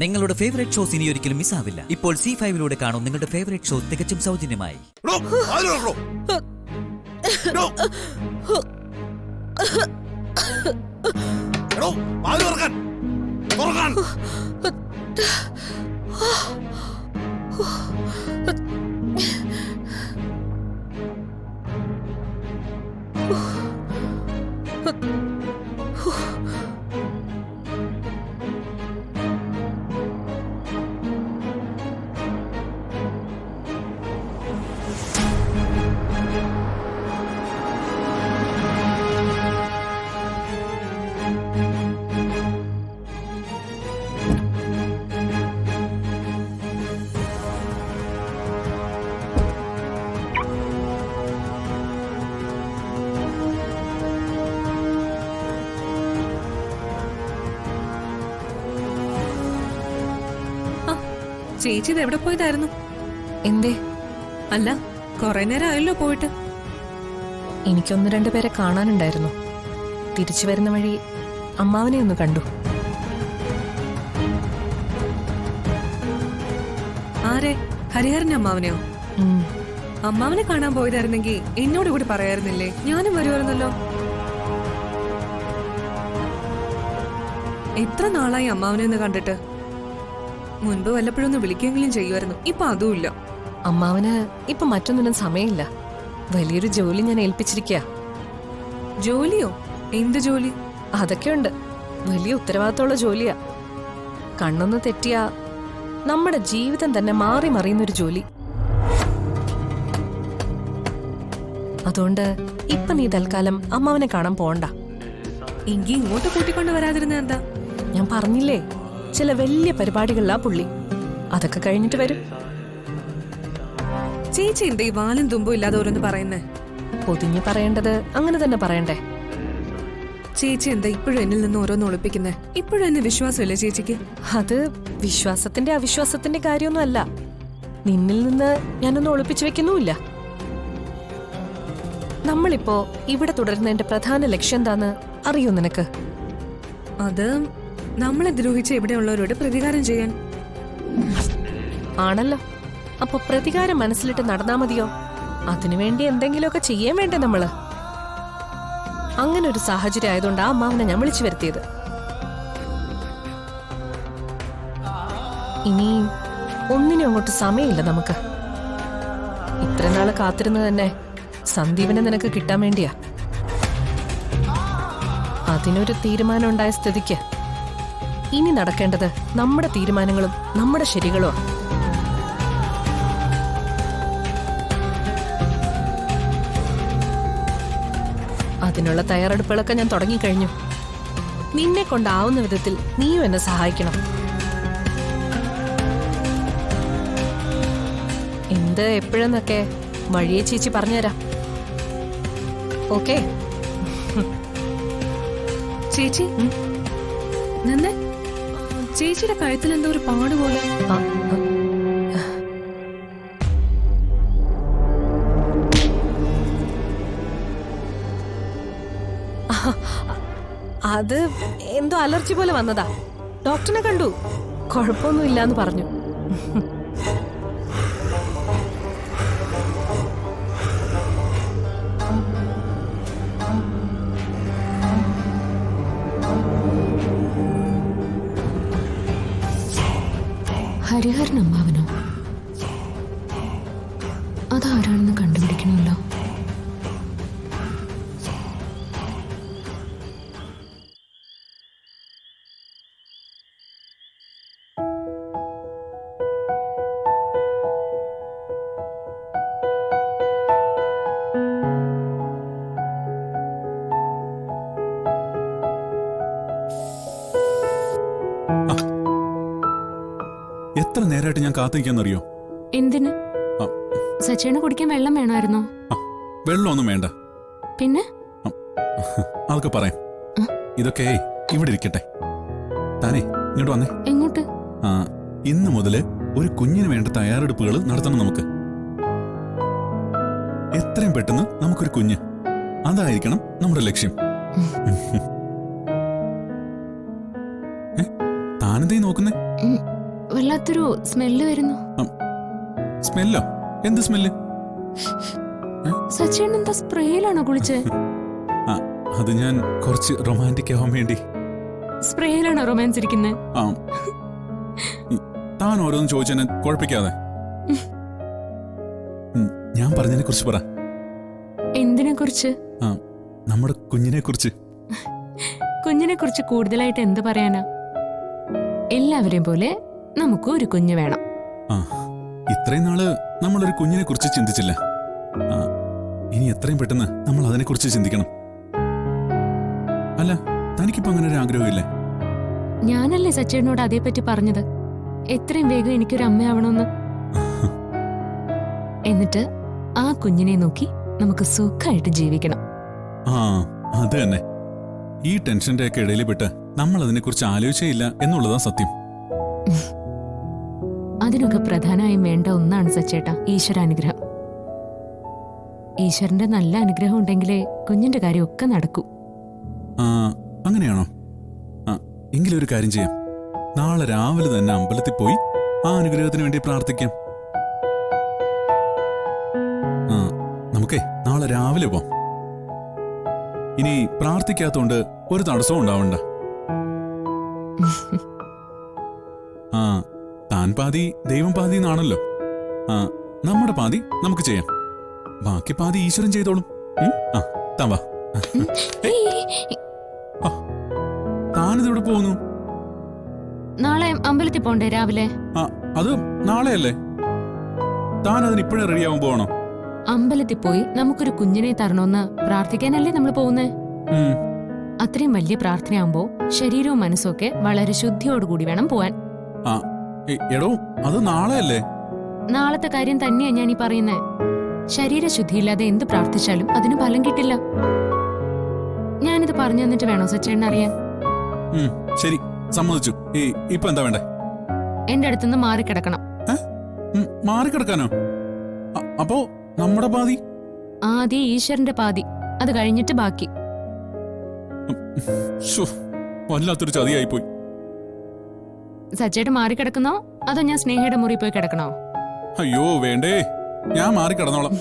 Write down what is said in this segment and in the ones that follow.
നിങ്ങളുടെ favourite shows ഇനി ഒരിക്കലും മിസ്സാവില്ല. ഇപ്പോൾ C5 കാണും നിങ്ങളുടെ ഫേവറേറ്റ് ഷോ തികച്ചും സൗജന്യമായി. ചേച്ചി ഇത് എവിടെ പോയതായിരുന്നു? എന്തേ? അല്ല, കുറെ നേരം ആയല്ലോ പോയിട്ട്. എനിക്കൊന്ന് രണ്ടു പേരെ കാണാനുണ്ടായിരുന്നു. തിരിച്ചു വരുന്ന വഴി അമ്മാവനെ ഒന്ന് കണ്ടു. ആരെ? ഹരിഹരന്റെ അമ്മാവനെയോ? അമ്മാവനെ കാണാൻ പോയതായിരുന്നെങ്കിൽ എന്നോട് കൂടി പറയായിരുന്നില്ലേ? ഞാനും വരുമായിരുന്നല്ലോ. എത്ര നാളായി അമ്മാവനെ ഒന്ന് കണ്ടിട്ട്. മുൻപ് വല്ലപ്പോഴൊന്ന് വിളിക്കെങ്കിലും ചെയ്യുമായിരുന്നു. ഇപ്പൊ അതുമില്ല. അമ്മാവന് ഇപ്പൊ മറ്റൊന്നിനും സമയമില്ല. വലിയൊരു ജോലി ഞാൻ ഏൽപ്പിച്ചിരിക്കുക. ജോലിയോ? എന്ത് ജോലി? അതൊക്കെയുണ്ട്. വലിയ ഉത്തരവാദിത്തമുള്ള ജോലിയാ. കണ്ണൊന്ന് തെറ്റിയാ നമ്മുടെ ജീവിതം തന്നെ മാറി മറിയുന്നൊരു ജോലി. അതുകൊണ്ട് ഇപ്പൊ നീ തൽക്കാലം അമ്മാവനെ കാണാൻ പോണ്ട. എങ്കി ഇങ്ങോട്ട് കൂട്ടിക്കൊണ്ട് വരാതിരുന്ന എന്താ? ഞാൻ പറഞ്ഞില്ലേ, ചില വലിയ പരിപാടികളിലാ പുള്ളി. അതൊക്കെ കഴിഞ്ഞിട്ട് വരും. ചേച്ചി എന്താ ഈ വാലും തുമ്പും ഇല്ലാതെ ഓരോന്ന് പറയുന്നേ? പൊതിഞ്ഞ് പറയേണ്ടത് അങ്ങനെ തന്നെ പറയണ്ടേ? ചേച്ചി എന്താ ഇപ്പോഴും എന്നിൽ നിന്ന് ഓരോന്ന് ഒളിപ്പിക്കുന്നേ? ഇപ്പോഴും എന്നെ വിശ്വാസമില്ലേ ചേച്ചിക്ക്? അത് വിശ്വാസത്തിന്റെ അവിശ്വാസത്തിന്റെ കാര്യമൊന്നും അല്ല. നിന്നിൽ നിന്ന് ഞാനൊന്നും ഒളിപ്പിച്ചു വെക്കുന്നുമില്ല. നമ്മളിപ്പോ ഇവിടെ തുടരുന്നതിന്റെ പ്രധാന ലക്ഷ്യം എന്താന്ന് അറിയോ നിനക്ക്? അത് നമ്മളെ ദ്രോഹിച്ച ഇവിടെയുള്ളവരോട് പ്രതികാരം ചെയ്യാൻ. ആണല്ലോ. അപ്പൊ പ്രതികാരം മനസ്സിലിട്ട് നടന്നാ മതിയോ? അതിനുവേണ്ടി എന്തെങ്കിലുമൊക്കെ ചെയ്യാൻ വേണ്ടേ നമ്മള്? അങ്ങനെ ഒരു സാഹചര്യം ആയതുകൊണ്ടാ അമ്മാവനെ ഞാൻ വിളിച്ചു വരുത്തിയത്. ഇനി ഒന്നിനും അങ്ങോട്ട് സമയമില്ല നമുക്ക്. ഇത്ര നാള് കാത്തിരുന്നത് തന്നെ സന്ദീപിനെ നിനക്ക് കിട്ടാൻ വേണ്ടിയാ. അതിനൊരു തീരുമാനം ഉണ്ടായ സ്ഥിതിക്ക് ഇനി നടക്കേണ്ടത് നമ്മുടെ തീരുമാനങ്ങളും നമ്മുടെ ശരികളുമാണ്. അതിനുള്ള തയ്യാറെടുപ്പുകളൊക്കെ ഞാൻ തുടങ്ങിക്കഴിഞ്ഞു. നിന്നെ കൊണ്ടാവുന്ന വിധത്തിൽ നീയും എന്നെ സഹായിക്കണം. എന്ത് എപ്പോഴെന്നൊക്കെ വഴിയെ ചേച്ചി പറഞ്ഞുതരാം. ഓക്കേ? ചേച്ചി നിന്നെ ചേച്ചിയുടെ കഴുത്തിൽ എന്തോ ഒരു പാട് പോലെ. അത് എന്തോ അലർജി പോലെ വന്നതാ. ഡോക്ടറിനെ കണ്ടു. കുഴപ്പമൊന്നുമില്ലാന്ന് പറഞ്ഞു. ഹരിഹരൻ അമ്മാവനോ? അതാരാണെന്ന് കണ്ടുപിടിക്കണമല്ലോ. എത്ര നേരമായിട്ട് ഞാൻ കാത്തിരിക്കാന്നറിയോ? എന്തിന്? സച്ചേണ് കുടിക്കാൻ വെള്ളം വേണമായിരുന്നോ? വെള്ളമൊന്നും വേണ്ട. പിന്നെ അതൊക്കെ പറയാം. ഇതൊക്കെ ഇവിടെ ഇരിക്കട്ടെ. താനേ ഇങ്ങോട്ട് വന്നേ. എങ്ങോട്ട്? ഇന്ന് മുതല് ഒരു കുഞ്ഞിന് വേണ്ട തയ്യാറെടുപ്പുകൾ നടത്തണം നമുക്ക്. എത്രയും പെട്ടെന്ന് നമുക്കൊരു കുഞ്ഞ്, അതായിരിക്കണം നമ്മുടെ ലക്ഷ്യം. താനെന്തേ നോക്കുന്നേ? വല്ലാത്തൊരു സ്മെല്ല് വരുന്നു. സ്മെല്ലോ? എന്ത് സ്മെല്ല്? സച്ചേട്ടൻ എന്താ സ്പ്രേയിലാണോ കുളിച്ചേ? ആ, അത് ഞാൻ കുറച്ച് റൊമാൻറ്റിക് ആവാൻ വേണ്ടി. സ്പ്രേയിലാണോ റൊമാൻസ് ഇരിക്കുന്നത്? ആ, താൻ ഓരോന്ന് ചോദിച്ചെന്നെ കുഴപ്പിക്കാതെ. ഞാൻ പറഞ്ഞതിനെ കുറിച്ച് പറ. എന്തിനെ കുറിച്ച്? ആ, നമ്മുടെ കുഞ്ഞിനെ കുറിച്ച്. കുഞ്ഞിനെ കുറിച്ച് കൂടുതലായിട്ട് എന്ത് പറയാനാ? എല്ലാവരെയും പോലെ നമുക്ക് ഒരു കുഞ്ഞ് വേണം. ആ, ഇത്രയും നാള് നമ്മളൊരു കുഞ്ഞിനെ കുറിച്ച് ചിന്തിച്ചില്ല. ആ, ഇനി എത്രയും പെട്ടെന്ന് നമ്മൾ അതിനെ കുറിച്ച് ചിന്തിക്കണം. അല്ല, തനിക്കിപ്പോ അങ്ങനെ ഒരു ആഗ്രഹമില്ലേ? ഞാനല്ലേ സച്ചേട്ടനോട് അതേപ്പറ്റി പറഞ്ഞത്, എത്രയും വേഗം എനിക്കൊരു അമ്മയാവണമെന്ന്. എന്നിട്ട് ആ കുഞ്ഞിനെ നോക്കി നമുക്ക് സുഖമായിട്ട് ജീവിക്കണം. ആ, അത് തന്നെ. ഈ ടെൻഷന്റെ ഒക്കെ ഇടയിൽ പെട്ട് നമ്മൾ അതിനെക്കുറിച്ച് ആലോചിച്ചേയില്ല എന്നുള്ളതാ സത്യം. അതിനൊക്കെ പ്രധാനമായും വേണ്ട ഒന്നാണ് സച്ചേട്ടാ, ഈശ്വരാനുഗ്രഹം. ഈശ്വരന്റെ നല്ല അനുഗ്രഹം ഉണ്ടെങ്കിലേ കുഞ്ഞിന്റെ കാര്യമൊക്കെ നടക്കൂ. ആ, അങ്ങനെയാണോ? ആ, എങ്കിലൊരു കാര്യം ചെയ്യാം. നാളെ രാവിലെ തന്നെ അമ്പലത്തിൽ പോയി ആ അനുഗ്രഹത്തിന് വേണ്ടി പ്രാർത്ഥിക്കാം. ആ, നമുക്കേ നാളെ രാവിലെ പോവാം. ഇനി പ്രാർത്ഥിക്കാത്തോണ്ട് ഒരു തടസ്സവും ഉണ്ടാവണ്ട. ആ, താൻ പാതി ദൈവം പാതി എന്നാണല്ലോ. ആ, നമ്മുടെ പാതി നമുക്ക് ചെയ്യാം, ബാക്കി പാതി ഈശ്വരൻ ചെയ്തോളും. ആ, താൻ വാ. താനിതെവിടെ പോകുന്നു? നാളെ അമ്പലത്തിൽ പോണ്ടേ രാവിലെ? ആ, അത് നാളെയല്ലേ? താൻ അതിന് ഇപ്പോഴേ റെഡിയാവാൻ പോകണോ? അമ്പലത്തിൽ പോയി നമുക്കൊരു കുഞ്ഞിനെ തരണമെന്ന് പ്രാർത്ഥിക്കാനല്ലേ നമ്മൾ പോകുന്നേ? ഉം. അത്രയും വലിയ പ്രാർത്ഥനയാകുമ്പോ ശരീരവും മനസ്സും ഒക്കെ വളരെ ശുദ്ധിയോടുകൂടി വേണം പോവാൻ. ആ, എടോ, അത് നാളെയല്ലേ? നാളത്തെ കാര്യം തന്നെയാ ഞാൻ ഈ പറയുന്നേ. ശരീരശുദ്ധിയില്ലാതെ എന്ത് പ്രാർത്ഥിച്ചാലും അതിന് ഫലം കിട്ടില്ല. ഞാനിത് പറഞ്ഞു തന്നിട്ട് വേണോ സച്ചേട്ടൻ അറിയാൻ? ശരി, സമ്മതിച്ചു. ഇപ്പൊ എന്താ വേണ്ടേ? എന്റെ അടുത്തുനിന്ന് മാറിക്കിടക്കണം. മാറിക്കിടക്കാനോ? അപ്പോ നമ്മുടെ പാതി? ആദ്യം ഈശ്വരന്റെ പാതി, അത് കഴിഞ്ഞിട്ട് ബാക്കി. വല്ലാത്തൊരു ചതിയായിപ്പോയി. സച്ചേട്ടൻ മാറിക്കിടക്കുന്നോ അതോ ഞാൻ സ്നേഹയുടെ മുറി പോയി കിടക്കണോ? അയ്യോ വേണ്ടേ, ഞാൻ മാറിക്കിടന്നോളാം.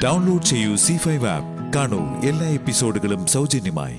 ഡൗൺലോഡ് ചെയ്യൂ C5 ആപ്പ്. കാണൂ എല്ലാ എപ്പിസോഡുകളും സൗജന്യമായി.